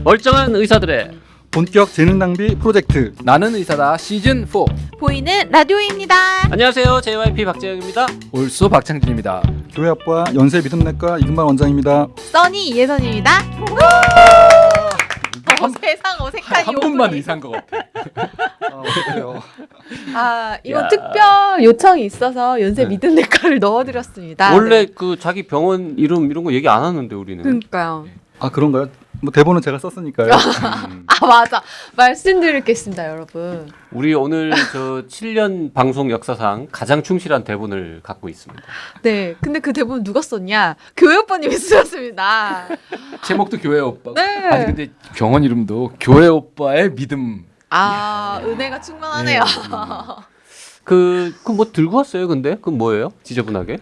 멀쩡한 의사들의 본격 재능 낭비 프로젝트 나는 의사다 시즌 4 보이는 라디오입니다. 안녕하세요. JYP 박재영입니다. 올소 박창진입니다. 교회학과 연세 믿음내과 이금만 원장입니다. 써니 이혜선입니다. 세상 어색한 한 분만 의사인 것 같아. 어떡해요. 이건 야. 특별 요청이 있어서 연세 네. 믿음내과를 넣어드렸습니다. 원래 네. 그 자기 병원 이름 이런 거 얘기 안 하는데 우리는. 그러니까요. 아 그런가요? 뭐 대본은 제가 썼으니까요. 맞아. 말씀드리겠습니다, 여러분. 우리 오늘 저 7년 방송 역사상 가장 충실한 대본을 갖고 있습니다. 네. 근데 그 대본 누가 썼냐? 교회 오빠님이 쓰셨습니다. 제목도 교회 오빠. 네. 아니 근데 병원 이름도 교회 오빠의 믿음. 은혜가 충만하네요. 그 뭐 들고 왔어요? 근데 그 뭐예요? 지저분하게?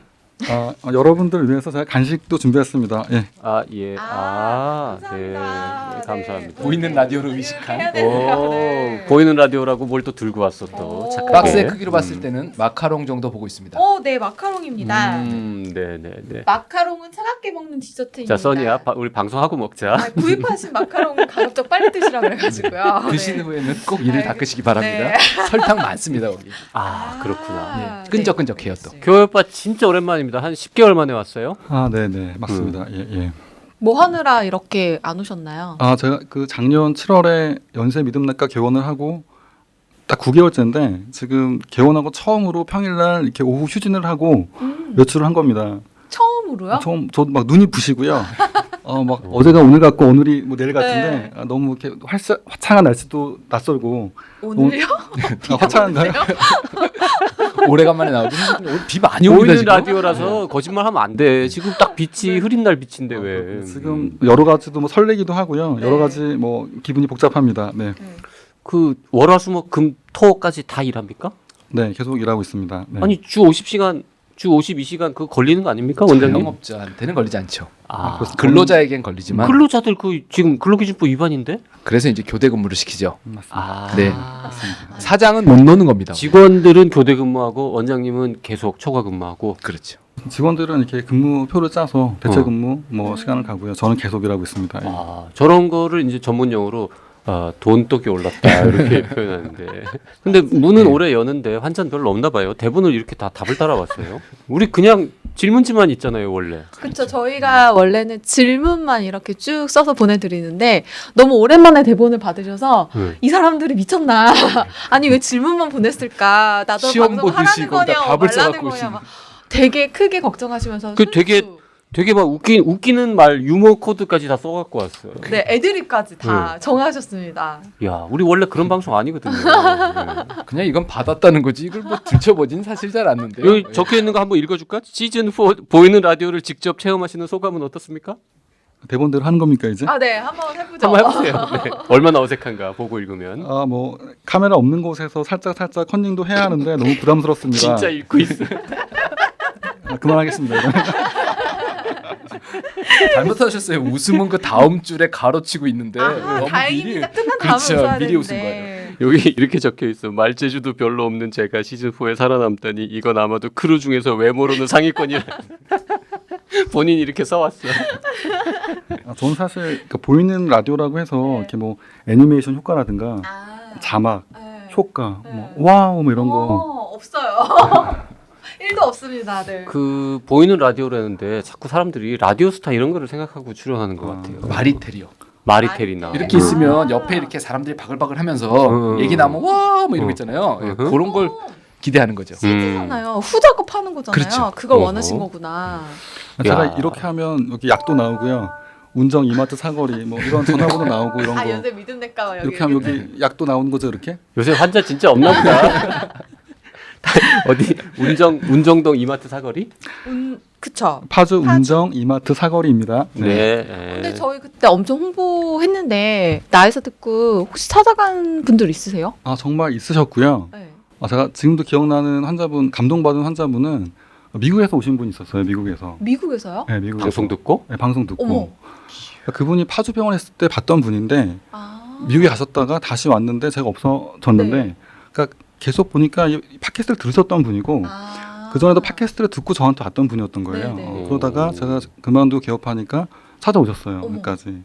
여러분들을 위해서 제가 간식도 준비했습니다. 예. 예. 감사합니다. 네. 감사합니다. 보이는 라디오를 의식한 해야 되네요. 네. 보이는 라디오라고 뭘 또 들고 왔어 또 오. 착하게. 박스의 크기로 봤을 때는 마카롱 정도 보고 있습니다. 네, 마카롱입니다. 네네네. 마카롱은 차갑게 먹는 디저트입니다. 자, 써니야, 우리 방송하고 먹자. 구입하신 마카롱을 가급적 빨리 드시라 그래가지고요. 드신 네. 후에는 꼭 이를 네. 닦으시기 바랍니다. 네. 설탕 많습니다 거기. 그렇구나. 예, 끈적끈적해요 또. 교회 오빠 진짜 오랜만입니다. 한 10개월 만에 왔어요. 네네 맞습니다. 예. 뭐 하느라 이렇게 안 오셨나요? 제가 그 작년 7월에 연세 믿음내과 개원을 하고 딱 9개월째인데 지금 개원하고 처음으로 평일날 이렇게 오후 휴진을 하고 외출을 한 겁니다. 처음으로요? 저도 막 눈이 부시고요. 막 어제가 오늘 같고 오늘이 뭐 내일 같은데 너무 이렇게 화창한 날씨도 낯설고 오늘요? 화창한가요? 오래간만에 나오고 오늘 비 많이 옵니다 보이는 지금. 라디오라서 거짓말하면 안 돼. 지금 딱 빛이 흐린 날 빛인데 왜? 지금 여러 가지도 뭐 설레기도 하고요. 여러 가지 뭐 기분이 복잡합니다. 네, 그 월화수목금토까지 다 일합니까? 네 계속 일하고 있습니다. 네. 아니 주 50시간, 주 52시간 그 걸리는 거 아닙니까, 원장님? 영업자한테는 걸리지 않죠. 그렇습니다. 근로자에겐 걸리지만 근로자들 그 지금 근로기준법 위반인데? 그래서 이제 교대 근무를 시키죠. 맞습니다. 네. 맞습니다. 사장은 못 노는 겁니다. 직원들은 교대 근무하고 원장님은 계속 초과 근무하고. 그렇죠. 직원들은 이렇게 근무표를 짜서 대체 근무 뭐 시간을 가고요. 저는 계속 일하고 있습니다. 예. 저런 거를 이제 전문 용어로 돈독이 올랐다 이렇게 표현하는데. 근데 문은 오래 여는데 환자는 별로 없나 봐요. 대본을 이렇게 다 답을 따라왔어요. 우리 그냥 질문지만 있잖아요, 원래. 그렇죠. 저희가 원래는 질문만 이렇게 쭉 써서 보내드리는데 너무 오랜만에 대본을 받으셔서 이 사람들이 미쳤나? 아니 왜 질문만 보냈을까? 나도 시험 방송 보듯이 하라는 거기다 거냐, 답을 말라는 써갖고 거냐 오신. 막 되게 크게 걱정하시면서 그 되게 막 웃기는 말 유머 코드까지 다 써갖고 왔어요. 네, 애드립까지 다 정하셨습니다. 야, 우리 원래 그런 방송 아니거든요. 네. 그냥 이건 받았다는 거지. 이걸 뭐 들춰보진 사실 잘 않는데요. 여기 적혀 있는 거 한번 읽어줄까? 시즌 4 보이는 라디오를 직접 체험하시는 소감은 어떻습니까? 대본대로 하는 겁니까 이제? 네, 한번 해보죠. 한번 해보세요. 네. 얼마나 어색한가 보고 읽으면. 뭐 카메라 없는 곳에서 살짝 컨닝도 해야 하는데 너무 부담스럽습니다. 진짜 읽고 있어. 그만하겠습니다. 이거는. 잘못하셨어요. 웃음은 그 다음 줄에 가로치고 있는데 너무 다행입니다. 끝난 다음에 그렇죠. 웃어야 미리 웃은 되는데. 여기 이렇게 적혀 있어. 말재주도 별로 없는 제가 시즌 4에 살아남다니 이건 아마도 크루 중에서 외모로는 상위권이라. 본인이 이렇게 써왔어. 저는 사실 그 보이는 라디오라고 해서 이렇게 뭐 애니메이션 효과라든가 자막, 네. 효과, 뭐 와우 뭐 이런 거 없어요. 1도 없습니다. 네. 그 보이는 라디오라는데 자꾸 사람들이 라디오 스타 이런 거를 생각하고 출연하는 것 같아요. 마리테리요. 마리텔이나 이렇게 있으면 옆에 이렇게 사람들이 바글바글 하면서 얘기 나면 와 뭐 이런 거 있잖아요. 예, 그런 걸 기대하는 거죠. CG잖아요. 후작업 하는 거잖아요. 그렇죠. 그걸 원하신 거구나. 제가 야. 이렇게 하면 여기 약도 나오고요. 운정 이마트 사거리 뭐 이런 전화번호 나오고 이런 거 연세 믿음내과와 여기 이렇게 하면 여기 약도 나오는 거죠 이렇게? 요새 환자 진짜 없나 보다. 어디 운정동 이마트 사거리? 그쵸. 파주 운정 이마트 사거리입니다. 네. 근데 저희 그때 엄청 홍보했는데 나에서 듣고 혹시 찾아간 분들 있으세요? 정말 있으셨고요. 네. 제가 지금도 기억나는 환자분 감동받은 환자분은 미국에서 오신 분이 있었어요. 미국에서. 미국에서요? 네, 미국에서. 방송 듣고? 네, 방송 듣고. 어머. 그분이 파주병원 했을 때 봤던 분인데 아. 미국에 가셨다가 다시 왔는데 제가 없어졌는데 네. 그러니까 계속 보니까 이 팟캐스트를 들으셨던 분이고 그 전에도 팟캐스트를 듣고 저한테 왔던 분이었던 거예요. 네네. 그러다가 제가 그만두고 개업하니까 찾아오셨어요. 어머. 여기까지.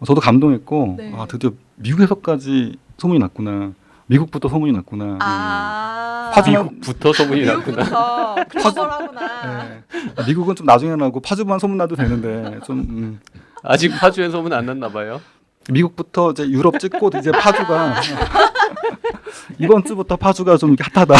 저도 감동했고 네. 아 드디어 미국에서까지 소문이 났구나. 미국부터 소문이 났구나. 미국부터 소문이 났구나. 미국부터 글로벌하구나. 네. 미국은 좀 나중에 나고 파주만 소문 나도 되는데 좀 아직 파주에 소문 안 났나 봐요. 미국부터 이제 유럽 찍고 이제 파주가 이번 주부터 파주가 좀 핫하다.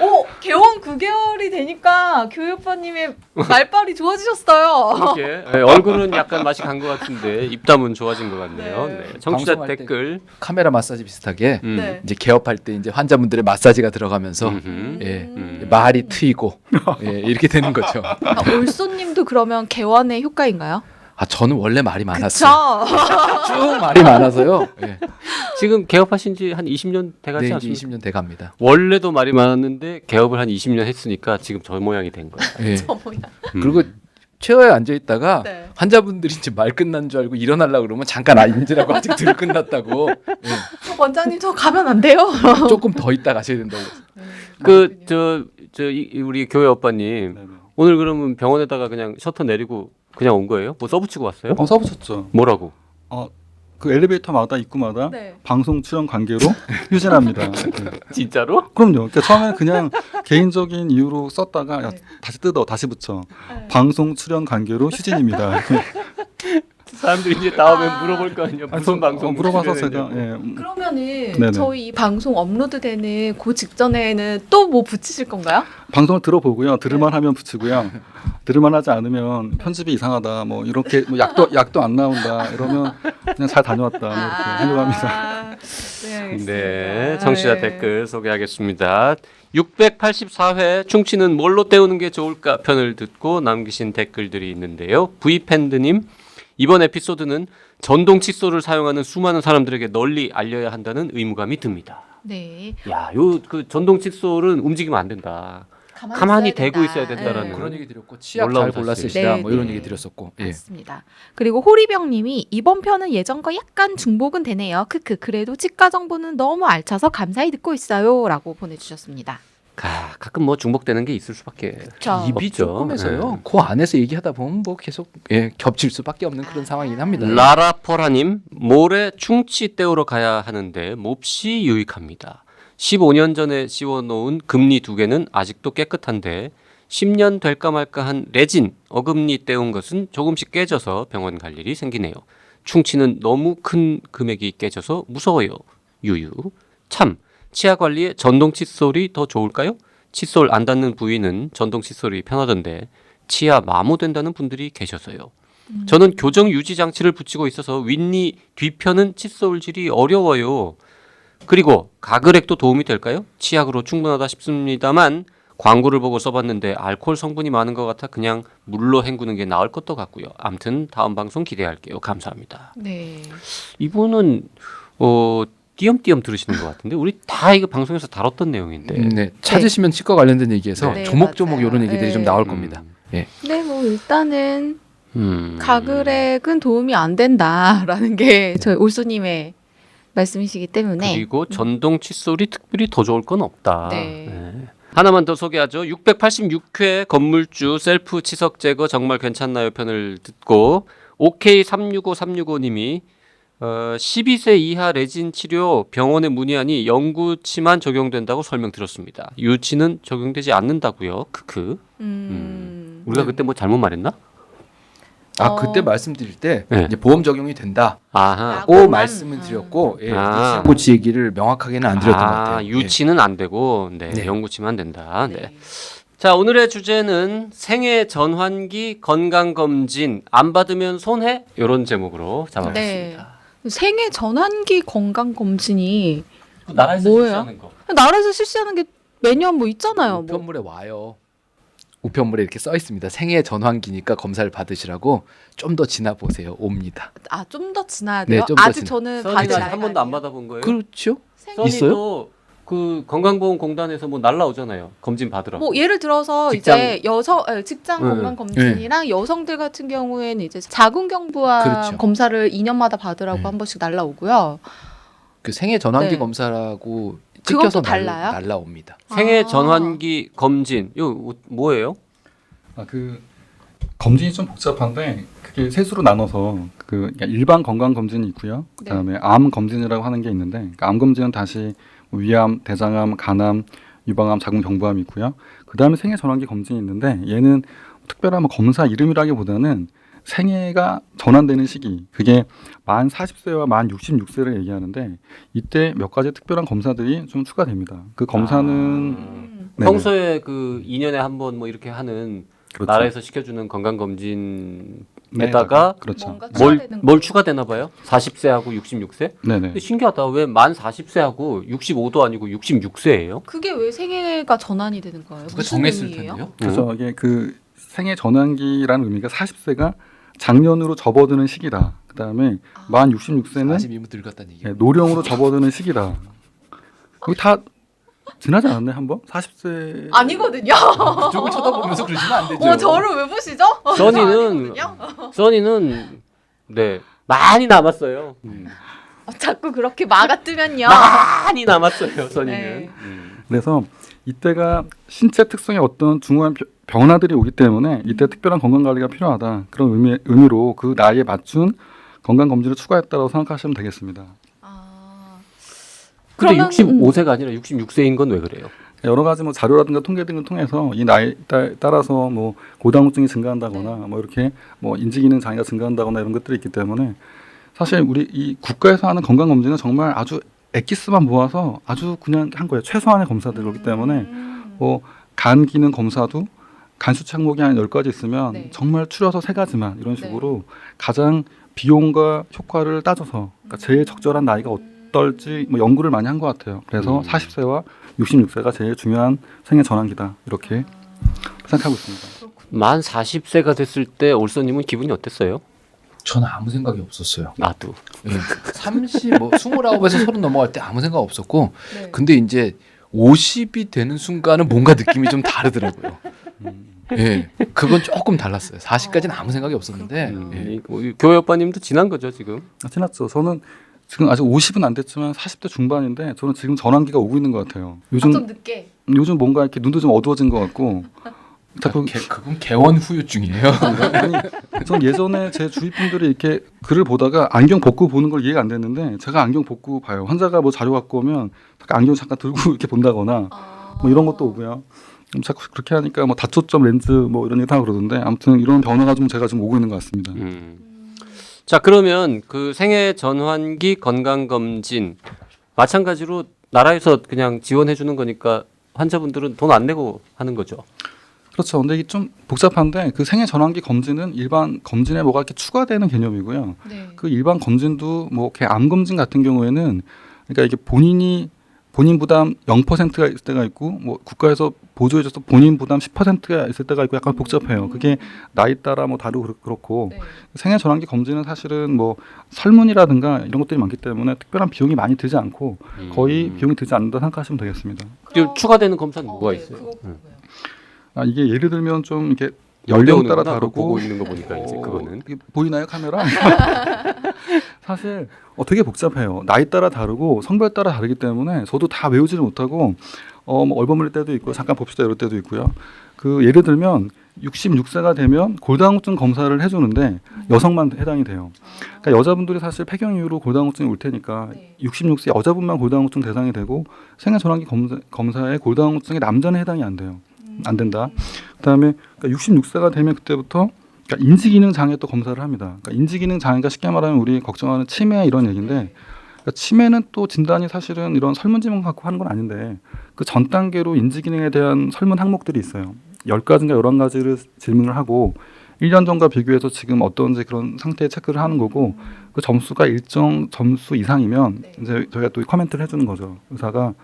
오, 개원 9개월이 되니까 교회 오빠님의 말빨이 좋아지셨어요. 이렇게 얼굴은 약간 맛이 간 것 같은데 입담은 좋아진 것 같네요. 네. 네. 청취자 방송할 때 댓글. 카메라 마사지 비슷하게 네. 이제 개업할 때 이제 환자분들의 마사지가 들어가면서 음흠. 예, 말이 트이고 예, 이렇게 되는 거죠. 아, 올소님도 그러면 개원의 효과인가요? 아 저는 원래 말이 많았어요. 그쵸. 쭉 말이 많아서요. 예. 지금 개업하신 지 한 20년 돼가지 네, 이제 않습니까? 20년 돼갑니다. 원래도 말이 많았는데 개업을 한 20년 했으니까 지금 저 모양이 된 거예요. 예. 저 뭐야. 그리고 체어에 앉아 있다가 네. 환자분들이 이제 말 끝난 줄 알고 일어나려고 그러면 잠깐 앉으라고 아직 덜 끝났다고. 예. 원장님 저 가면 안 돼요? 조금 더 있다 가셔야 된다고. 우리 교회 오빠님 네네. 오늘 그러면 병원에다가 그냥 셔터 내리고 그냥 온 거예요? 뭐 써붙이고 왔어요? 써붙였죠. 뭐라고? 그 엘리베이터마다 입구마다 네. 방송 출연 관계로 휴진합니다. 네. 진짜로? 그럼요. 그러니까 처음에는 그냥 개인적인 이유로 썼다가 야, 네. 다시 뜯어 다시 붙여. 네. 방송 출연 관계로 휴진입니다. 사람들이 이제 다음에 아. 물어볼 거 아니야. 아니, 무슨 방송 물어봐서 출연했냐고. 제가 그러면은 네네. 저희 이 방송 업로드되는 그 직전에는 또 뭐 붙이실 건가요? 방송을 들어보고요. 들을만하면 붙이고요. 들을만하지 않으면 편집이 이상하다. 뭐 이렇게 뭐 약도 안 나온다. 이러면 그냥 잘 다녀왔다. 뭐 이렇게 하려고 합니다. 네, 알겠습니다. 네, 청취자 네. 댓글 소개하겠습니다. 684회 충치는 뭘로 때우는 게 좋을까 편을 듣고 남기신 댓글들이 있는데요. V팬드님, 이번 에피소드는 전동 칫솔을 사용하는 수많은 사람들에게 널리 알려야 한다는 의무감이 듭니다. 네. 야, 요 그 전동 칫솔은 움직이면 안 된다. 가만히 대고 있어야 된다라는 그런 얘기 드렸고 치약 놀라운 잘 골라 사실. 쓰시라 네, 뭐 이런 네. 얘기 드렸었고. 예. 맞습니다. 그리고 호리병님이 이번 편은 예전과 약간 중복은 되네요. 크크. 그래도 치과 정보는 너무 알차서 감사히 듣고 있어요라고 보내주셨습니다. 가끔 뭐 중복되는 게 있을 수밖에. 그렇죠. 입이 없죠. 조금해서요. 그 안에서 얘기하다 보면 뭐 계속 예, 겹칠 수밖에 없는 그런 상황이긴 합니다. 라라포라님, 모레 충치 때우러 가야 하는데 몹시 유익합니다. 15년 전에 씌워놓은 금리 2개는 아직도 깨끗한데 10년 될까 말까 한 레진 어금니 때운 것은 조금씩 깨져서 병원 갈 일이 생기네요. 충치는 너무 큰 금액이 깨져서 무서워요. 유유. 참, 치아 관리에 전동 칫솔이 더 좋을까요? 칫솔 안 닿는 부위는 전동 칫솔이 편하던데 치아 마모된다는 분들이 계셔서요. 저는 교정 유지 장치를 붙이고 있어서 윗니 뒤편은 칫솔질이 어려워요. 그리고 가글액도 도움이 될까요? 치약으로 충분하다 싶습니다만 광고를 보고 써봤는데 알코올 성분이 많은 것 같아 그냥 물로 헹구는 게 나을 것도 같고요. 암튼 다음 방송 기대할게요. 감사합니다. 네. 이분은 띄엄띄엄 들으시는 것 같은데 우리 다 이거 방송에서 다뤘던 내용인데. 네. 찾으시면 치과 관련된 얘기에서 네, 조목조목 맞아요. 이런 얘기들이 네. 좀 나올 겁니다. 예. 네, 뭐 일단은 가글액은 도움이 안 된다라는 게 저희 올소님의 말씀이시기 때문에 그리고 전동 칫솔이 특별히 더 좋을 건 없다. 네. 네. 하나만 더 소개하죠. 686회 건물주 셀프 치석 제거 정말 괜찮나요 편을 듣고 OK365365님이 12세 이하 레진 치료 병원에 문의하니 영구치만 적용된다고 설명 들었습니다. 유치는 적용되지 않는다고요. 크크. 우리가 그때 뭐 잘못 말했나? 아 그때 말씀드릴 때 네. 이제 보험 적용이 된다고 아하. 라고만, 말씀을 드렸고 예, 아. 치아고치 얘기를 명확하게는 안 드렸던 것 같아요. 유치는 안 되고 네, 네. 영구치만 된다. 네. 자, 오늘의 주제는 생애 전환기 건강검진 안 받으면 손해? 이런 제목으로 잡아봤습니다. 생애 전환기 건강 검진이 나라에서 뭐예요? 실시하는 거. 나라에서 실시하는 게 매년 뭐 있잖아요. 뭐. 우편물에 와요. 우편물에 이렇게 써 있습니다. 생애 전환기니까 검사를 받으시라고 좀 더 지나 보세요. 옵니다. 아, 좀 더 지나야 네, 돼요? 좀더 아직 지나. 저는 써니가 받을 한 번도 안 받아본 거예요? 그렇죠? 생애 써니도 그 건강보험공단에서 뭐 날라오잖아요. 검진 받으라고. 뭐 예를 들어서 직장- 이제 직장 응. 건강 검진이랑 여성들 같은 경우에는 이제 자궁경부암 그렇죠. 검사를 2년마다 받으라고 한 번씩 날라오고요. 그 생애 전환기 네. 검사라고 그건 찍혀서 또 달라요? 날라옵니다. 생애 아. 전환기 검진. 이거 뭐예요? 그 검진이 좀 복잡한데 그게 셋으로 나눠서 그러니까 일반 건강 검진이 있고요. 그다음에 암 검진이라고 하는 게 있는데 그러니까 암 검진은 다시 뭐 위암, 대장암, 간암, 유방암, 자궁경부암이 있고요. 그다음에 생애 전환기 검진이 있는데 얘는 특별한 뭐 검사 이름이라기보다는 생애가 전환되는 시기 그게 만 40세와 만 66세를 얘기하는데 이때 몇 가지 특별한 검사들이 좀 추가됩니다. 그 검사는 네네. 평소에 그 2년에 한 번 뭐 이렇게 하는 그렇죠. 나라에서 시켜주는 건강 검진에다가 네, 그렇죠. 뭔가 뭘 추가되는 뭘 거. 추가되나 봐요? 40세하고 66세? 네네. 근데 신기하다. 왜 만 40세하고 65도 아니고 66세예요? 그게 왜 생애가 전환이 되는 거예요? 누가 무슨 정했을 의미예요? 텐데요. 그래서 이게 그 생애 전환기라는 의미가 40세가 작년으로 접어드는 시기다. 그다음에 만 66세는 42면 늙었다는 얘기. 노령으로 접어드는 시기다. 여기 다 지나지 않았나요 한번? 40세 아니거든요. 그쪽을 쳐다보면서 그러시면 안 되죠. 저를 왜 보시죠? 써니는 아니거든요. 써니는 네 많이 남았어요. 자꾸 그렇게 막아 뜨면요. 많이 남았어요. 써니는. 네. 그래서 이때가 신체 특성의 어떤 중요한 변화들이 오기 때문에 이때 특별한 건강 관리가 필요하다. 그런 의미로 그 나이에 맞춘 건강 검진을 추가했다고 생각하시면 되겠습니다. 아, 근데 그러면, 65세가 아니라 66세인 건 왜 그래요? 여러 가지 뭐 자료라든가 통계 등을 통해서 이 나이에 따라서 뭐 고당후증이 증가한다거나 네. 뭐 이렇게 뭐 인지기능 장애가 증가한다거나 이런 것들이 있기 때문에 사실 우리 이 국가에서 하는 건강 검진은 정말 아주 엑기스만 모아서 아주 그냥 한 거예요. 최소한의 검사들이기 때문에 뭐 간 기능 검사도 간 수치 항목이 한 10가지 있으면 네. 정말 추려서 3가지만 이런 식으로 가장 비용과 효과를 따져서 그러니까 제일 적절한 나이가 어떨지 뭐 연구를 많이 한 것 같아요. 그래서 40세와 66세가 제일 중요한 생애 전환기다 이렇게 생각하고 있습니다. 만 40세가 됐을 때 올소님은 기분이 어땠어요? 저는 아무 생각이 없었어요. 나도. 30, 뭐 29에서 30 넘어갈 때 아무 생각 없었고, 네. 근데 이제 50이 되는 순간은 뭔가 느낌이 좀 다르더라고요. 예, 그건 조금 달랐어요. 40까지는 아무 생각이 없었는데, 예. 교회 오빠님도 지난 거죠 지금? 지났죠. 저는 지금 아직 50은 안 됐지만 40대 중반인데 저는 지금 전환기가 오고 있는 것 같아요. 요즘 좀 늦게. 요즘 뭔가 이렇게 눈도 좀 어두워진 것 같고 자꾸 그건 개원 후유증이에요. 아니, 전 예전에 제 주위 분들이 이렇게 글을 보다가 안경 벗고 보는 걸 이해가 안 됐는데 제가 안경 벗고 봐요. 환자가 뭐 자료 갖고 오면 잠깐 안경 잠깐 들고 이렇게 본다거나 뭐 이런 것도 오고요. 자꾸 그렇게 하니까 뭐 다초점 렌즈 뭐 이런 얘기 다 그러던데 아무튼 이런 변화가 좀 제가 좀 오고 있는 것 같습니다. 자 그러면 그 생애 전환기 건강 검진 마찬가지로 나라에서 그냥 지원해 주는 거니까 환자분들은 돈 안 내고 하는 거죠. 그렇죠. 근데 이게 좀 복잡한데 그 생애 전환기 검진은 일반 검진에 뭐가 이렇게 추가되는 개념이고요. 네. 그 일반 검진도 뭐 이렇게 암 검진 같은 경우에는 그러니까 이게 본인 부담 0%가 있을 때가 있고 뭐 국가에서 보조해줘서 본인 부담 10%가 있을 때가 있고 약간 복잡해요. 그게 나이 따라 뭐 다르고 그렇고 네. 생애 전환기 검진은 사실은 뭐 설문이라든가 이런 것들이 많기 때문에 특별한 비용이 많이 들지 않고 거의 비용이 들지 않는다 생각하시면 되겠습니다. 그리고 추가되는 검사는 뭐가 네, 있어요? 그거 궁금해요. 이게 예를 들면 좀 이렇게 연령 연령 따라 따라 다르고 보고 있는 거 보니까 이제 그거는 이게 보이나요 카메라? 사실 되게 복잡해요. 나이 따라 다르고 성별 따라 다르기 때문에 저도 다 외우지를 못하고 뭐 얼버무릴 때도 있고 잠깐 봅시다 이럴 때도 있고요. 그 예를 들면 66세가 되면 골다공증 검사를 해주는데 여성만 해당이 돼요. 그러니까 여자분들이 사실 폐경 이후로 골다공증이 올 테니까 네. 66세 여자분만 골다공증 대상이 되고 생애 전환기 검사에 골다공증이 남자는 해당이 안 돼요. 안 된다. 그다음에 그러니까 66세가 되면 그때부터 그러니까 인지기능 장애 또 검사를 합니다. 그러니까 인지기능 장애가 쉽게 말하면 우리 걱정하는 치매 이런 얘기인데 그러니까 치매는 또 진단이 사실은 이런 설문지만 갖고 하는 건 아닌데 그 전 단계로 인지기능에 대한 설문 항목들이 있어요. 10가지인가 11가지를 질문을 하고 1년 전과 비교해서 지금 어떤지 그런 상태의 체크를 하는 거고 그 점수가 일정 점수 이상이면 네. 이제 저희가 또 코멘트를 해주는 거죠. 의사가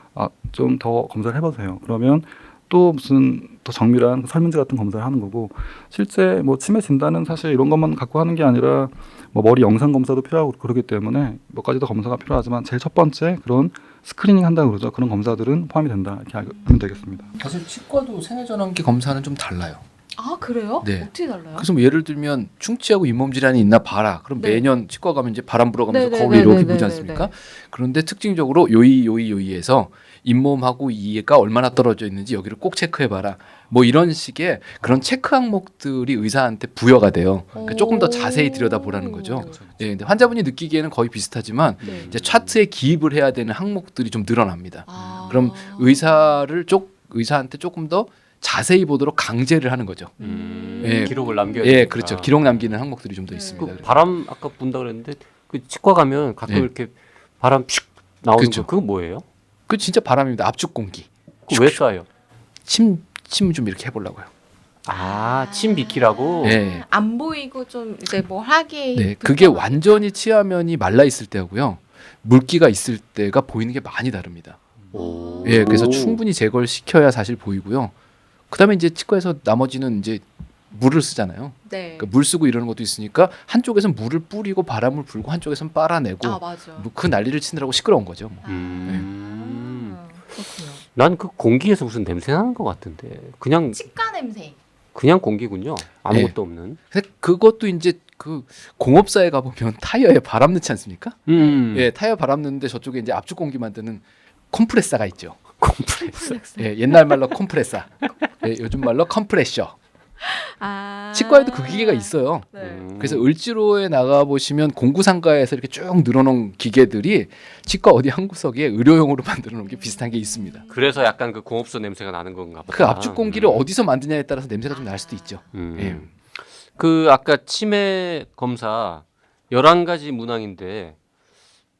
좀 더 검사를 해보세요. 그러면 또 무슨 더 정밀한 설문지 같은 검사를 하는 거고 실제 뭐 치매 진단은 사실 이런 것만 갖고 하는 게 아니라 뭐 머리 영상 검사도 필요하고 그러기 때문에 몇 가지 더 검사가 필요하지만 제일 첫 번째 그런 스크리닝 한다고 그러죠. 그런 검사들은 포함이 된다 이렇게 알면 되겠습니다. 사실 치과도 생애 전환기 검사는 좀 달라요. 아 그래요? 네. 어떻게 달라요? 그래서 뭐 예를 들면 충치하고 잇몸 질환이 있나 봐라. 그럼 네. 매년 치과 가면 이제 바람 불어가면서 네네네네네. 거울 이렇게 보지 않습니까? 그런데 특징적으로 요이에서 잇몸하고 이가 얼마나 떨어져 있는지 여기를 꼭 체크해봐라. 뭐 이런 식의 그런 체크 항목들이 의사한테 부여가 돼요. 그러니까 조금 더 자세히 들여다보라는 거죠. 예, 근데 환자분이 느끼기에는 거의 비슷하지만 네. 이제 차트에 기입을 해야 되는 항목들이 좀 늘어납니다. 아. 그럼 의사한테 조금 더 자세히 보도록 강제를 하는 거죠. 예. 기록을 남겨야 예, 되니까. 그렇죠. 기록 남기는 항목들이 좀 더 네. 있습니다. 그 바람 아까 분다 그랬는데 그 치과 가면 가끔 네. 이렇게 바람 픽 나오는 그렇죠. 거 그거 뭐예요? 그 진짜 바람입니다. 압축 공기. 그거 왜 쏴요? 침 좀 이렇게 해보려고요. 침 비키라고. 네. 안 보이고 좀 이제 뭐 하게. 네, 그게 완전히 치아면이 말라 있을 때하고요, 물기가 있을 때가 보이는 게 많이 다릅니다. 오. 예, 그래서 충분히 제거를 시켜야 사실 보이고요. 그다음에 이제 치과에서 나머지는 이제 물을 쓰잖아요. 네. 그러니까 물 쓰고 이러는 것도 있으니까 한쪽에서는 물을 뿌리고 바람을 불고 한쪽에서는 빨아내고 아 맞아. 뭐그 난리를 치느라고 시끄러운 거죠. 뭐. 그렇군요. 난 그 공기에서 무슨 냄새 나는 것 같은데 그냥 치과 냄새. 공기군요. 아무것도 없는. 근데 그것도 이제 그 공업사에 가보면 타이어에 바람 넣지 않습니까? 예, 타이어 바람 넣는데 저쪽에 이제 압축 공기 만드는 컴프레사가 있죠. 컴프레서. 예, 옛날 말로 컴프레사, 예, 요즘 말로 컴프레셔. 아. 치과에도 그 기계가 있어요. 네. 그래서 을지로에 나가 보시면 공구상가에서 이렇게 쭉 늘어놓은 기계들이 치과 어디 한 구석에 의료용으로 만들어 놓은 게 비슷한 게 있습니다. 그래서 약간 그 공업소 냄새가 나는 건가 보다. 그 압축 공기를 어디서 만드냐에 따라서 냄새가 좀 날 수도 있죠. 예. 그 아까 치매 검사 11가지 문항인데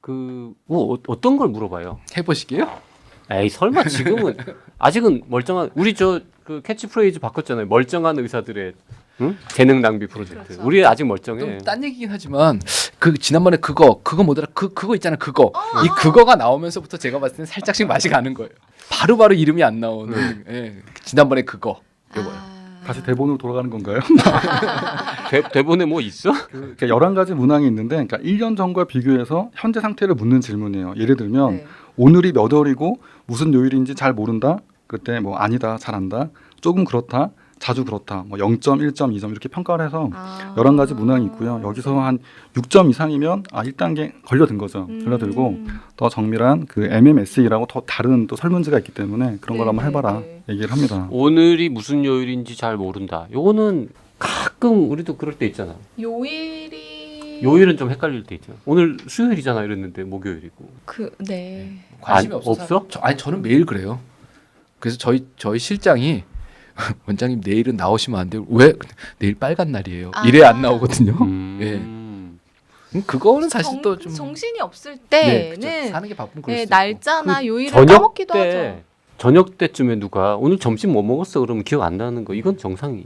그 뭐 어떤 걸 물어봐요? 해보시게요? 에이 설마 지금은 아직은 멀쩡한 우리 저 그 캐치프레이즈 바꿨잖아요. 멀쩡한 의사들의 재능 낭비 프로젝트. 그렇죠. 우리 아직 멀쩡해. 좀 딴 얘기긴 하지만 그 지난번에 그거 뭐더라 그거 있잖아 그거 이 그거가 나오면서부터 제가 봤을 때 살짝씩 맛이 가는 거예요. 바로바로 이름이 안 나오는 예. 지난번에 그거 요거요. 다시 대본으로 돌아가는 건가요? 대본에 뭐 있어? 그러니까 11가지 문항이 있는데 그러니까 1년 전과 비교해서 현재 상태를 묻는 질문이에요. 예를 들면 네. 오늘이 몇 월이고 무슨 요일인지 잘 모른다. 그때 뭐 아니다, 잘한다, 조금 그렇다, 자주 그렇다, 뭐 0점, 1점, 2점 이렇게 평가를 해서 11가지 문항이 있고요. 여기서 한 6점 이상이면 1단계 걸려든 거죠. 걸려들고 더 정밀한 그 MMSE라고 더 다른 또 설문지가 있기 때문에 그런 걸 한번 해봐라 얘기를 합니다. 오늘이 무슨 요일인지 잘 모른다. 요거는 가끔 우리도 그럴 때 있잖아. 요일은 좀 헷갈릴 때 있죠. 오늘 수요일이잖아 이랬는데 목요일이고. 네. 관심이 아, 없어서 없어? 아니 저는 매일 그래요. 그래서 저희 실장이 원장님 내일은 나오시면 안 돼요. 왜? 내일 빨간 날이에요. 이래 안 나오거든요. 그거는 사실 또 좀 정신이 없을 네, 그쵸. 때는 사는 게 바쁜 그럴 수도 있고. 날짜나 요일을 저녁 까먹기도 하죠. 때 저녁 때쯤에 누가 오늘 점심 뭐 먹었어 그러면 기억 안 나는 거 이건 정상이.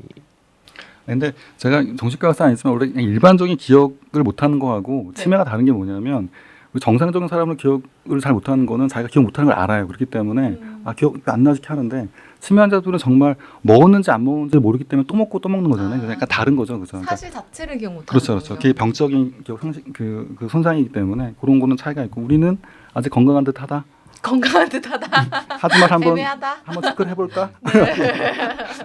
근데 제가 정신과 의사 아니지만 원래 그냥 일반적인 기억을 못하는 거하고 치매가 다른 게 뭐냐면 우리 정상적인 사람은 기억을 잘 못하는 거는 자기가 기억 못하는 걸 알아요. 그렇기 때문에 기억 안 나지 하는데 치매 환자들은 정말 먹었는지 안 먹었는지 모르기 때문에 또 먹고 또 먹는 거잖아요. 그러니까 다른 거죠, 그죠? 그러니까 사실 자체를 기억 못하는 그렇죠. 거죠. 그게 병적인 기억 상식 그 손상이기 때문에 그런 거는 차이가 있고 우리는 아직 건강한 듯하다. 건강한 듯하다. 하지만 애매하다. 한번 체크를 해볼까?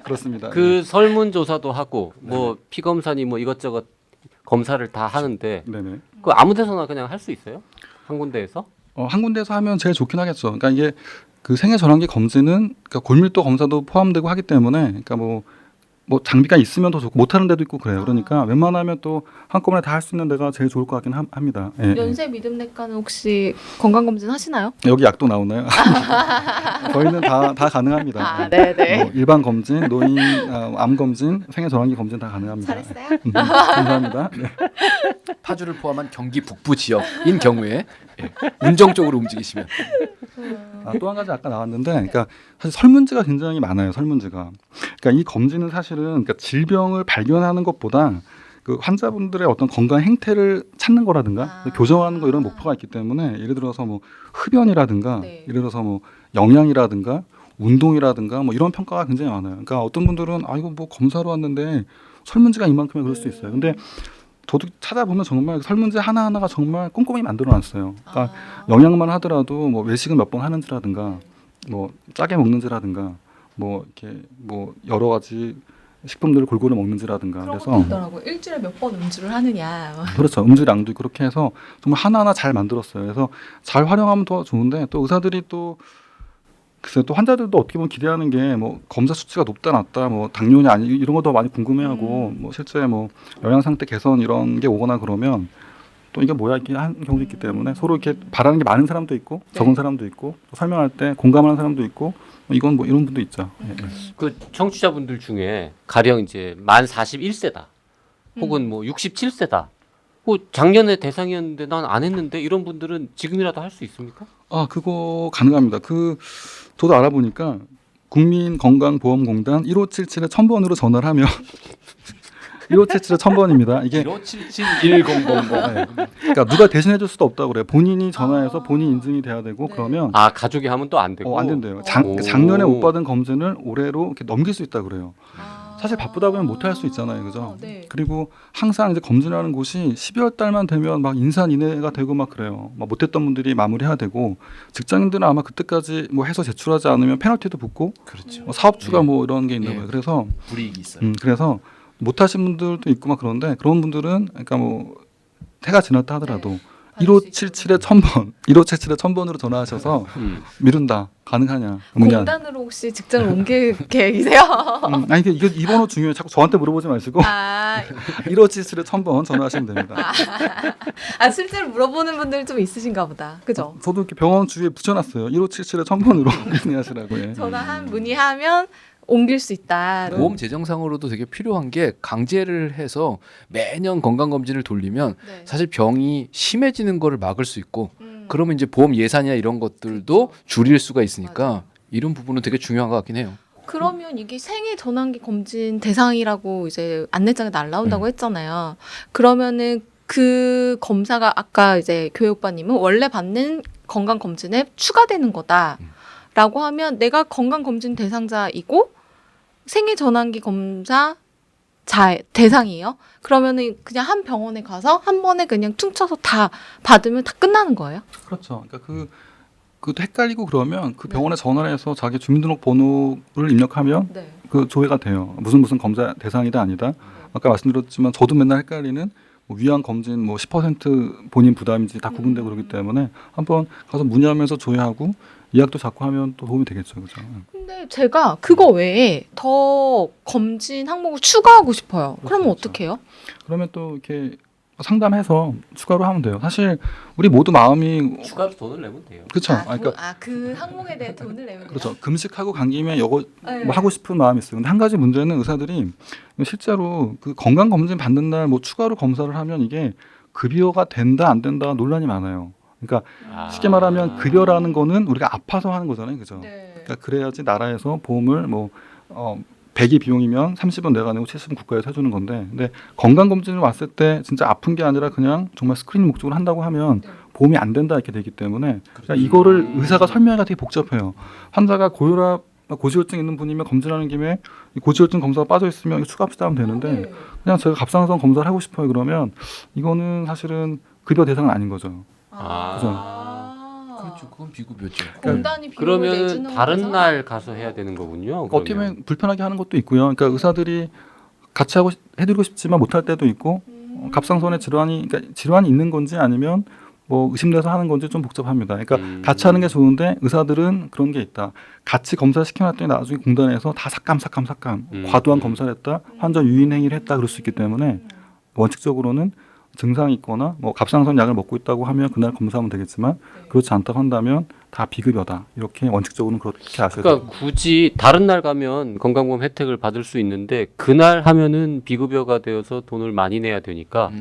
그렇습니다. 그 설문조사도 하고 뭐 피검사니 뭐 이것저것 검사를 다 하는데 네네. 그 아무 데서나 그냥 할 수 있어요? 한 군데에서? 한 군데에서 하면 제일 좋긴 하겠죠. 그러니까 이게 그 생애 전환기 검진은 그러니까 골밀도 검사도 포함되고 하기 때문에 그러니까 뭐 장비가 있으면 더 좋고 못 하는 데도 있고 그래요. 그러니까 웬만하면 또 한꺼번에 다 할 수 있는 데가 제일 좋을 것 같긴 합니다. 예, 연세 믿음내과는 혹시 건강 검진 하시나요? 여기 약도 나오나요? 저희는 다 가능합니다. 네네. 뭐 일반 검진, 노인 암 검진, 생애 전환기 검진 다 가능합니다. 잘했어요. 감사합니다. 네. 파주를 포함한 경기 북부 지역인 경우에 운정 쪽으로 움직이시면 또 한 가지 아까 나왔는데, 그러니까 사실 설문지가 굉장히 많아요. 설문지가. 그러니까 이 검진은 사실은 그러니까 질병을 발견하는 것보다 그 환자분들의 어떤 건강 행태를 찾는 거라든가 교정하는 거 이런 목표가 있기 때문에 예를 들어서 뭐 흡연이라든가 예를 들어서 뭐 영양이라든가 운동이라든가 뭐 이런 평가가 굉장히 많아요. 그러니까 어떤 분들은 이거 뭐 검사로 왔는데 설문지가 이만큼이 그럴 수 있어요. 근데 저도 찾아보면 정말 설문지 하나하나가 정말 꼼꼼히 만들어놨어요. 그러니까 영양만 하더라도 뭐 외식은 몇 번 하는지라든가 뭐 짜게 먹는지라든가 뭐 이렇게 뭐 여러 가지 식품들을 골고루 먹는지라든가 그런 그래서 것도 있더라고요. 일주일에 몇 번 음주를 하느냐. 그렇죠. 음주량도 그렇게 해서 정말 하나하나 잘 만들었어요. 그래서 잘 활용하면 더 좋은데 또 의사들이 또 글쎄 또 환자들도 어떻게 보면 기대하는 게 뭐 검사 수치가 높다 낮다 뭐 당뇨냐 아니 이런 거 더 많이 궁금해하고 뭐 실제 뭐 영양 상태 개선 이런 게 오거나 그러면 또 이게 뭐야 이렇게 한 경우도 있기 때문에 서로 이렇게 바라는 게 많은 사람도 있고 적은 사람도 있고 또 설명할 때 공감하는 사람도 있고 이건 뭐 이런 분도 있죠. 예, 예. 그 청취자분들 중에 가령 이제 만 41세다 혹은 뭐 67세다 뭐 작년에 대상이었는데 난 안 했는데 이런 분들은 지금이라도 할 수 있습니까? 아 그거 가능합니다. 그 저도 알아보니까 국민건강보험공단 1577에 1000번으로 전화를 하면 1577에 1000번입니다. 이게 1577-1000. 그러니까 누가 대신해 줄 수도 없다고 그래요. 본인이 전화해서 본인 인증이 돼야 되고 네. 그러면 아 가족이 하면 또 안 되고 안 된대요. 오. 작년에 못 받은 검진을 올해로 이렇게 넘길 수 있다 그래요. 아. 사실 바쁘다 보면 못 할 수 있잖아요, 그죠? 네. 그리고 항상 이제 검진하는 곳이 12월 달만 되면 막 인산인해가 되고 막 그래요. 막 못했던 분들이 마무리해야 되고 직장인들은 아마 그때까지 뭐 해서 제출하지 않으면 페널티도 붙고 그렇죠. 뭐 사업주가 예. 뭐 이런 게 있나 예. 봐요. 그래서 불이익이 있어요. 그래서 못하신 분들도 있고 막 그런데 그런 분들은 그러니까 뭐 해가 지났다 하더라도 1577에 1000번, 1577에 1000번으로 전화하셔서 미룬다 가능하냐? 뭐냐? 공단으로 혹시 직장을 옮길 계획이세요? 아니 이게 이 번호 중요해요. 자꾸 저한테 물어보지 마시고 아, 1577에 1000번 전화하시면 됩니다. 아 실제로 물어보는 분들 좀 있으신가 보다. 그죠? 저도 이렇게 병원 주위에 붙여놨어요. 1577에 1000번으로 문의하시라고. 예. 전화 문의하면 옮길 수 있다. 보험 재정상으로도 되게 필요한 게 강제를 해서 매년 건강검진을 돌리면 네. 사실 병이 심해지는 거를 막을 수 있고 음. 그러면 이제 보험 예산이나 이런 것들도 그렇죠. 줄일 수가 있으니까 맞아. 이런 부분은 되게 중요한 것 같긴 해요. 그러면 이게 생애 전환기 검진 대상이라고 이제 안내장에 날라온다고 했잖아요. 그러면은 그 검사가 아까 이제 교회 오빠님은 원래 받는 건강 검진에 추가되는 거다라고 하면 내가 건강 검진 대상자이고 생애 전환기 검사 대상이에요. 그러면은 그냥 한 병원에 가서 한 번에 그냥 퉁쳐서 다 받으면 다 끝나는 거예요? 그렇죠. 그러니까 그것도 헷갈리고 그러면 그 병원에 전화를 해서 자기 주민등록번호를 입력하면 네. 그 조회가 돼요. 무슨 검사 대상이다 아니다. 아까 말씀드렸지만 저도 맨날 헷갈리는 뭐 위암 검진 뭐 10% 본인 부담인지 다 구분되고 그러기 때문에 한번 가서 문의하면서 조회하고 예약도 잡고 하면 또 도움이 되겠죠, 그렇죠? 근데 제가 그거 외에 더 검진 항목을 추가하고 싶어요. 그러면 그렇죠. 어떻게 해요? 그러면 또 이렇게 상담해서 추가로 하면 돼요. 사실 우리 모두 마음이 추가로 돈을 내면 돼요. 그렇죠. 그 항목에 대해 돈을 내면 돼요? 그렇죠. 금식하고 간 김에 이거 네. 뭐 하고 싶은 마음이 있어요. 근데 한 가지 문제는 의사들이 실제로 그 건강 검진 받는 날 뭐 추가로 검사를 하면 이게 급여가 된다 안 된다 논란이 많아요. 그러니까 쉽게 말하면 급여라는 거는 우리가 아파서 하는 거잖아요, 그죠? 네. 그러니까 그래야지 나라에서 보험을 뭐 100이 비용이면 30은 내가 내고 70은 국가에서 해주는 건데, 근데 건강검진을 왔을 때 진짜 아픈 게 아니라 그냥 정말 스크리닝 목적으로 한다고 하면 네. 보험이 안 된다 이렇게 되기 때문에 그러니까 이거를 의사가 설명하기가 되게 복잡해요. 환자가 고혈압, 고지혈증 있는 분이면 검진하는 김에 고지혈증 검사가 빠져 있으면 이거 추가합시다 하면 되는데 네. 그냥 제가 갑상선 검사를 하고 싶어요 그러면 이거는 사실은 급여 대상은 아닌 거죠. 그렇죠. 그건 비급여죠. 공단이 비용을 그러면 내주는 다른 거죠? 날 가서 해야 되는 거군요. 그러니까 어떻게 보면 불편하게 하는 것도 있고요. 그러니까 의사들이 같이 하고 해드리고 싶지만 못할 때도 있고 갑상선에 질환이 그러니까 질환이 있는 건지 아니면 뭐 의심돼서 하는 건지 좀 복잡합니다. 그러니까 같이 하는 게 좋은데 의사들은 그런 게 있다. 같이 검사 시켜놨더니 나중에 공단에서 다 삭감 과도한 검사를 했다. 환자 유인 행위를 했다 그럴 수 있기 때문에 원칙적으로는 증상이 있거나 뭐 갑상선 약을 먹고 있다고 하면 그날 검사하면 되겠지만 그렇지 않다고 한다면 다 비급여다. 이렇게 원칙적으로는 그렇게 아셔야 돼요. 그러니까 굳이 다른 날 가면 건강보험 혜택을 받을 수 있는데 그날 하면은 비급여가 되어서 돈을 많이 내야 되니까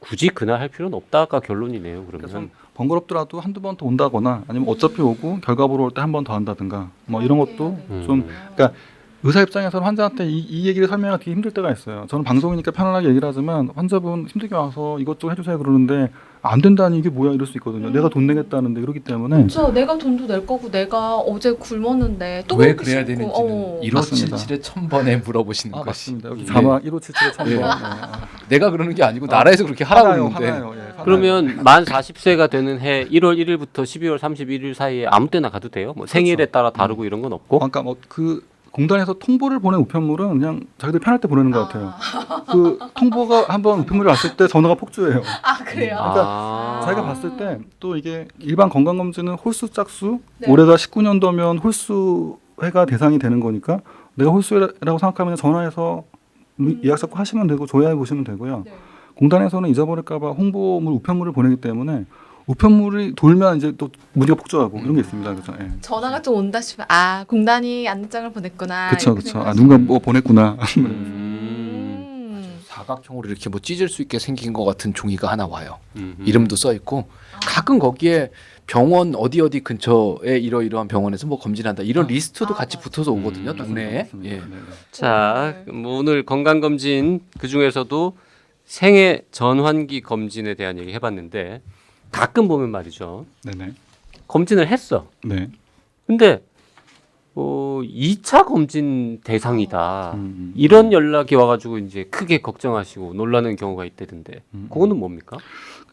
굳이 그날 할 필요는 없다가 결론이네요. 그래서 그러면 번거롭더라도 한두 번 더 온다거나 아니면 어차피 오고 결과 보러 올 때 한 번 더 한다든가 뭐 이런 것도 좀 그러니까 의사 입장에서는 환자한테 이 얘기를 설명하기 되게 힘들 때가 있어요. 저는 방송이니까 편안하게 얘기를 하지만 환자분 힘들게 와서 이것저것 해주세요 그러는데 안 된다니 이게 뭐야 이럴 수 있거든요. 내가 돈 내겠다는데 그렇기 때문에 그렇죠. 내가 돈도 낼 거고 내가 어제 굶었는데 또 왜 먹기 그래야 싫고, 되는지는 1577에 1000번에 물어보시는 것이. 맞습니다. 여기 네. 자막 1577에 1000번. 네. 내가 그러는 게 아니고 나라에서 그렇게 하라고 그러는데. 하나요. 그러면 만 40세가 되는 해 1월 1일부터 12월 31일 사이에 아무 때나 가도 돼요? 뭐 생일에 따라 다르고 이런 건 없고? 그러니까 뭐 그 공단에서 통보를 보낸 우편물은 그냥 자기들 편할 때 보내는 것 같아요. 그 통보가 한번 우편물이 왔을 때 전화가 폭주해요. 아 그래요? 그러니까 자기가 봤을 때 또 이게 일반 건강검진은 홀수 짝수 네. 올해가 19년도면 홀수회가 대상이 되는 거니까 내가 홀수회라고 생각하면 전화해서 예약 잡고 하시면 되고 조회해 보시면 되고요. 네. 공단에서는 잊어버릴까봐 홍보물 우편물을 보내기 때문에 우편물이 돌면 이제 또 문의가 폭주하고 이런 게 있습니다. 그렇죠. 예. 전화가 좀 온다 싶으면 아 공단이 안내장을 보냈구나. 그렇죠, 이렇게 그렇죠. 아, 생각하시면. 누군가 뭐 보냈구나. 사각형으로 이렇게 뭐 찢을 수 있게 생긴 것 같은 종이가 하나 와요. 음흠. 이름도 써 있고 가끔 거기에 병원 어디 근처에 이러이러한 병원에서 뭐 검진한다 이런 리스트도 같이 붙어서 오거든요. 동네에. 맞습니다. 예. 네, 네. 자, 뭐 오늘 건강검진 그 중에서도 생애 전환기 검진에 대한 얘기 해봤는데 가끔 보면 말이죠. 네네. 검진을 했어. 네. 근데 2차 검진 대상이다. 음. 이런 연락이 와가지고 이제 크게 걱정하시고 놀라는 경우가 있다던데 그거는 뭡니까?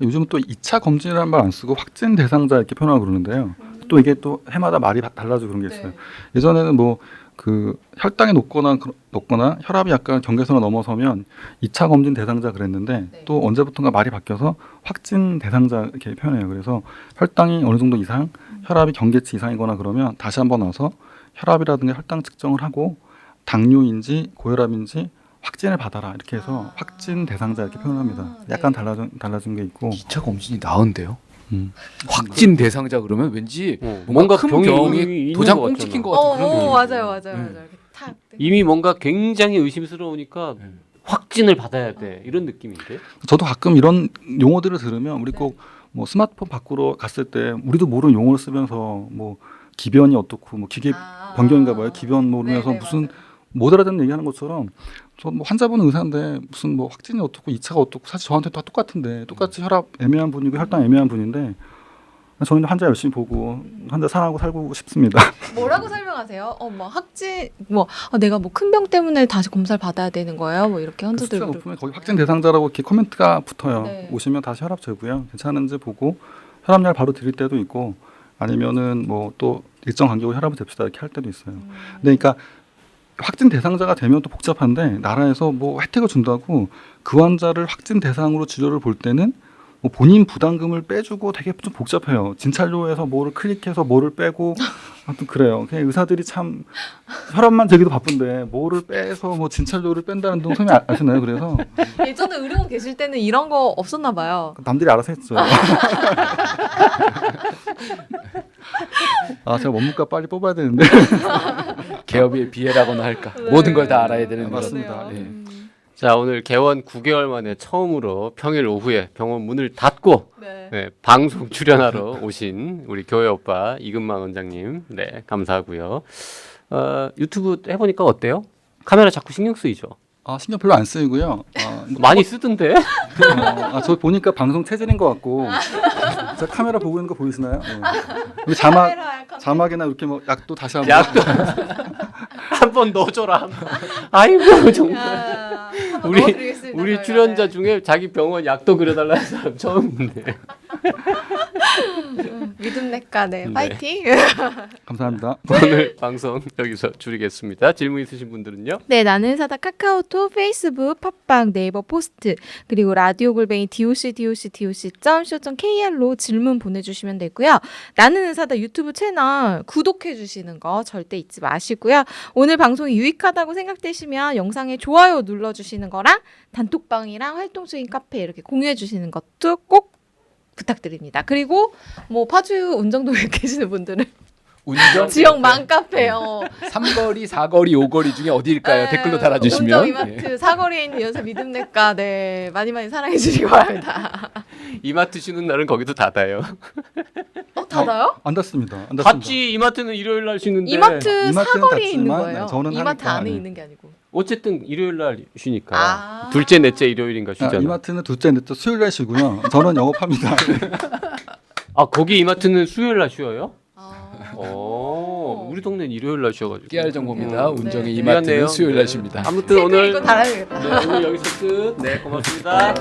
요즘은 또 2차 검진이라는 말 안 쓰고 확진 대상자 이렇게 표현하고 그러는데요. 또 이게 또 해마다 말이 달라지고 그런 게 있어요. 네. 예전에는 뭐 그 혈당이 높거나 혈압이 약간 경계선을 넘어서면 2차 검진 대상자 그랬는데 네. 또 언제부턴가 말이 바뀌어서 확진 대상자 이렇게 표현해요. 그래서 혈당이 어느 정도 이상, 혈압이 경계치 이상이거나 그러면 다시 한번 와서 혈압이라든가 혈당 측정을 하고 당뇨인지 고혈압인지 확진을 받아라 이렇게 해서 확진 대상자 이렇게 표현합니다. 약간 달라진 게 있고 2차 검진이 나은데요. 음. 확진 대상자 그러면 왠지 뭔가 큰 병이 병이 있는 도장 것 꽁 같잖아. 찍힌 것 같은 그런 느낌. 맞아요. 네. 이렇게 탁. 이미 뭔가 굉장히 의심스러우니까 네. 확진을 받아야 돼 이런 느낌인데. 저도 가끔 이런 용어들을 들으면 우리 꼭 뭐 스마트폰 바꾸러 갔을 때 우리도 모르는 용어를 쓰면서 뭐 기변이 어떻고 뭐 기계 변경인가 봐요. 기변 모르면서 네네, 무슨 맞아요. 못 알아듣는 얘기하는 것처럼 저 뭐 환자분은 의사인데 무슨 뭐 확진이 어떻고 2차가 어떻고 사실 저한테 다 똑같은데 똑같이 혈압 애매한 분이고 혈당 애매한 분인데 저는 환자 열심히 보고 환자 사랑하고 살고 싶습니다. 뭐라고 설명하세요? 뭐 확진 내가 뭐 큰 병 때문에 다시 검사를 받아야 되는 거예요? 뭐 이렇게 그 숫자 환자들 높으면 거기 확진 대상자라고 이렇게 코멘트가 붙어요. 네. 오시면 다시 혈압 재고요. 괜찮은지 보고 혈압약 바로 드릴 때도 있고 아니면은 뭐 또 일정 간격으로 혈압을 잽시다 이렇게 할 때도 있어요. 근데 그러니까 확진 대상자가 되면 또 복잡한데 나라에서 뭐 혜택을 준다고 그 환자를 확진 대상으로 진료를 볼 때는 뭐 본인 부담금을 빼주고 되게 좀 복잡해요. 진찰료에서 뭐를 클릭해서 뭐를 빼고 아무튼 그래요. 그냥 의사들이 참 혈압만 재기도 바쁜데 뭐를 빼서 뭐 진찰료를 뺀다는 동 소리 아시나요? 그래서 예전에 의료원 계실 때는 이런 거 없었나 봐요. 남들이 알아서 했죠. 아 제가 원무과 빨리 뽑아야 되는데. 개업의 비애라고나 할까. 네. 모든 걸 다 알아야 되는 맞습니다. 그런, 예. 자, 오늘 개원 9개월 만에 처음으로 평일 오후에 병원 문을 닫고 네. 방송 출연하러 오신 우리 교회 오빠 이근만 원장님, 네, 감사하고요. 유튜브 해보니까 어때요? 카메라 자꾸 신경 쓰이죠? 아 신경 별로 안 쓰이고요. 많이 쓰던데? 저 보니까 방송 체질인 것 같고 저 카메라 보고 있는 거 보이시나요? 네. 우리 자막이나 이렇게 뭐 약도 다시 한번 약도 한 번 넣어줘라. 아이고 정말. 우리 출연자 중에 자기 병원 약도 그려달라는 사람 처음인데. 믿음내과 네. 파이팅. 감사합니다. 오늘 방송 여기서 줄이겠습니다. 질문 있으신 분들은요? 네, 나는 사다 카카오톡, 페이스북, 팟빵, 네이버 포스트 그리고 라디오 골뱅이 doc.co.kr로 질문 보내주시면 되고요. 나는 사다 유튜브 채널 구독해 주시는 거 절대 잊지 마시고요. 오늘 방송이 유익하다고 생각되시면 영상에 좋아요 눌러주시는 거랑 단톡방이랑 활동적인 카페 이렇게 공유해 주시는 것도 꼭 부탁드립니다. 그리고 뭐 파주 운정동에 계시는 분들은 운정 지역 맘카페요. 3거리, 4거리, 5거리 중에 어디일까요? 네, 댓글로 달아주시면. 운정 이마트 사거리에 있는 연세 믿음내과 네 많이 사랑해 주시기 바랍니다. 이마트 쉬는 날은 거기도 닫아요. 닫아요? 안 닫습니다. 닫지. 이마트는 일요일 날 쉬는데. 이마트 이마트는 사거리에 있는 닫지만, 거예요. 네, 저는 이마트 하니까, 안에 네. 있는 게 아니고. 어쨌든 일요일 날 쉬니까. 아. 둘째, 넷째 일요일인가 쉬잖아. 이마트는 둘째, 넷째 수요일 날 쉬고요. 저는 영업합니다. 아, 거기 이마트는 수요일 날 쉬어요? 아. 우리 동네는 일요일 날 쉬어가지고. 깨알 정보입니다. 운정의 네. 이마트는 미안해요. 수요일 네. 날입니다. 아무튼 오늘 이거 달아야겠다. 오늘 여기서 끝. 네, 고맙습니다.